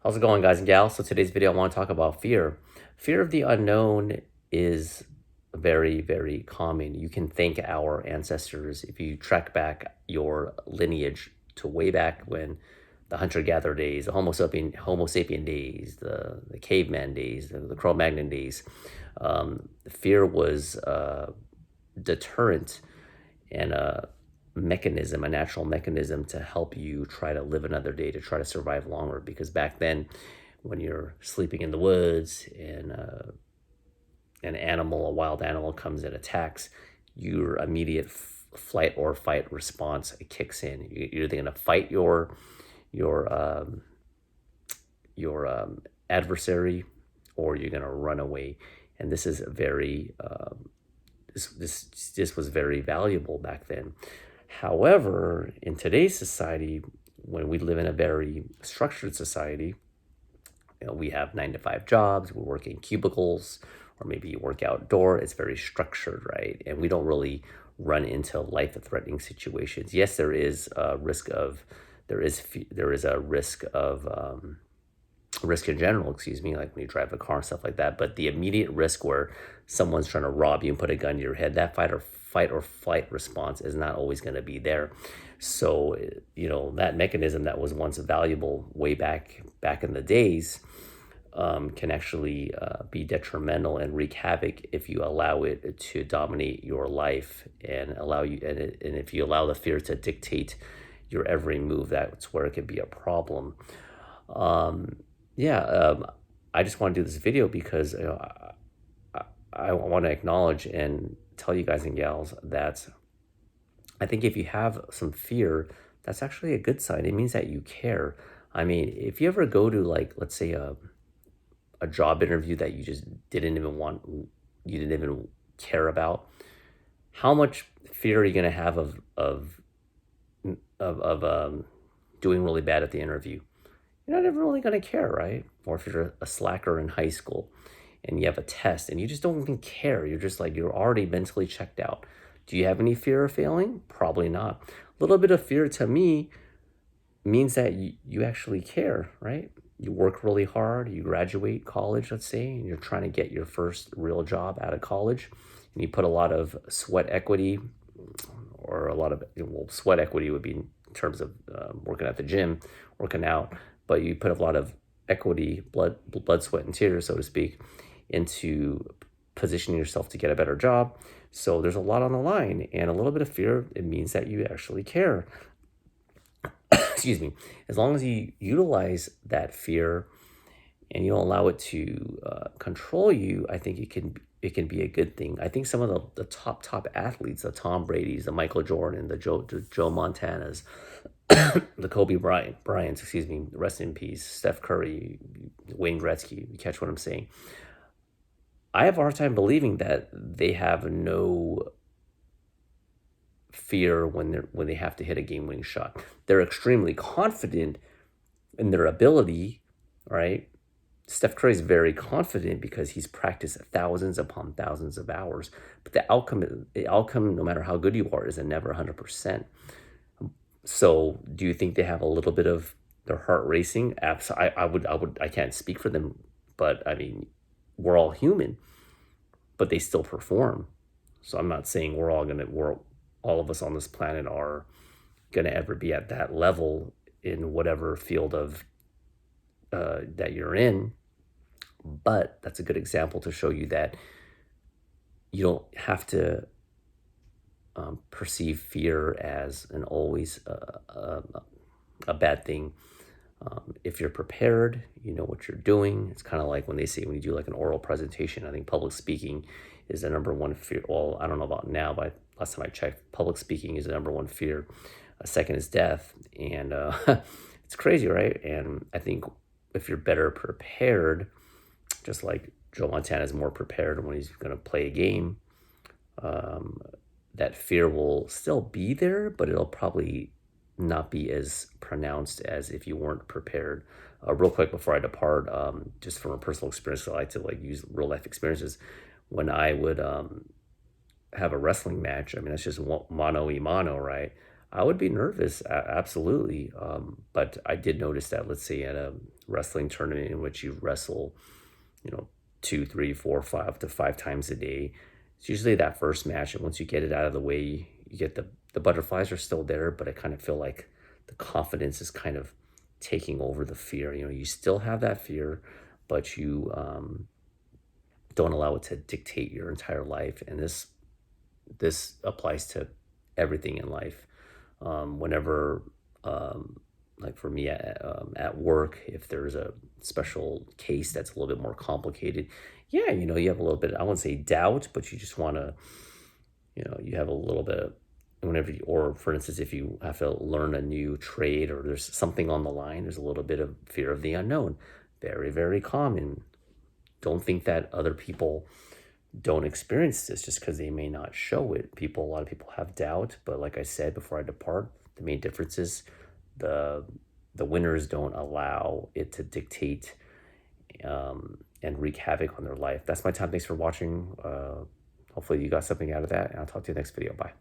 How's it going, guys and gals? So today's video, I want to talk about fear. Fear of the unknown is very, very common. You can thank our ancestors if you track back your lineage to way back when the hunter-gatherer days, the Homo sapien days, the caveman days, the Cro-Magnon days. Fear was deterrent and a mechanism, a natural mechanism to help you try to live another day, to try to survive longer. Because back then, when you're sleeping in the woods and a wild animal comes and attacks, your immediate flight or fight response kicks in. You're either going to fight your adversary, or you're going to run away. And this is very this was very valuable back then. However, in today's society, when we live in a very structured society, we have 9-to-5 jobs, we work in cubicles, or maybe you work outdoor. It's very structured, right? And we don't really run into life-threatening situations. Yes, there is a risk of risk in general, like when you drive a car and stuff like that. But the immediate risk where someone's trying to rob you and put a gun to your head, that fight or flight response is not always going to be there. So, that mechanism that was once valuable way back in the days can actually be detrimental and wreak havoc if you allow it to dominate your life and if you allow the fear to dictate your every move. That's where it can be a problem. I just want to do this video because I want to acknowledge and tell you guys and gals that I think if you have some fear, that's actually a good sign. It means that you care. I mean, if you ever go to, like, let's say a job interview that you just didn't even care about, how much fear are you going to have of doing really bad at the interview? You're not ever really going to care, right? Or if you're a slacker in high school and you have a test and you just don't even care, you're just like, you're already mentally checked out. Do you have any fear of failing? Probably not. A little bit of fear to me means that you actually care, right? You work really hard, you graduate college, let's say, and you're trying to get your first real job out of college, and you put a lot of sweat equity, or a lot of, sweat equity would be in terms of working at the gym, working out, but you put a lot of equity, blood, sweat, and tears, so to speak, into positioning yourself to get a better job. So there's a lot on the line, and a little bit of fear, it means that you actually care. Excuse me. As long as you utilize that fear and you don't allow it to control you, I think it can be a good thing. I think some of the top athletes, the Tom Brady's, the Michael Jordan, the Joe Montanas, the Kobe Bryant's, rest in peace, Steph Curry, Wayne Gretzky, you catch what I'm saying? I have a hard time believing that they have no fear when they have to hit a game-winning shot. They're extremely confident in their ability, right? Steph Curry is very confident because he's practiced thousands upon thousands of hours. But the outcome, no matter how good you are, is never 100%. So, do you think they have a little bit of their heart racing? Absolutely. I can't speak for them, but I mean, we're all human, but they still perform. So I'm not saying all of us on this planet are gonna ever be at that level in whatever field of that you're in, but that's a good example to show you that you don't have to perceive fear as always a bad thing. If you're prepared, you know what you're doing. It's kind of like when they say when you do like an oral presentation, I think public speaking is the number one fear. Well, I don't know about now, but last time I checked, public speaking is the number one fear. Second is death. And it's crazy, right? And I think if you're better prepared, just like Joe Montana is more prepared when he's going to play a game, that fear will still be there, but it'll probably not be as pronounced as if you weren't prepared. Real quick before I depart, just from a personal experience, I like to use real life experiences. When I would have a wrestling match, I mean, that's just mano a mano, right? I would be nervous, absolutely. But I did notice that, let's say at a wrestling tournament in which you wrestle, you know, 2, 3, 4, 5, up to 5 times a day. It's usually that first match, and once you get it out of the way, you get the butterflies are still there, but I kind of feel like the confidence is kind of taking over the fear. You know, you still have that fear, but you don't allow it to dictate your entire life. And this applies to everything in life. Whenever, like for me at work, if there's a special case that's a little bit more complicated, yeah, you know, you have a little bit, I wouldn't say doubt, but you just want to, you know, you have a little bit of, whenever you, or for instance, if you have to learn a new trade or there's something on the line, there's a little bit of fear of the unknown. Very, very common. Don't think that other people don't experience this just because they may not show it. A lot of people have doubt, but like I said before I depart, the main difference is the the winners don't allow it to dictate and wreak havoc on their life. That's my time. Thanks for watching. Hopefully you got something out of that, and I'll talk to you next video. Bye.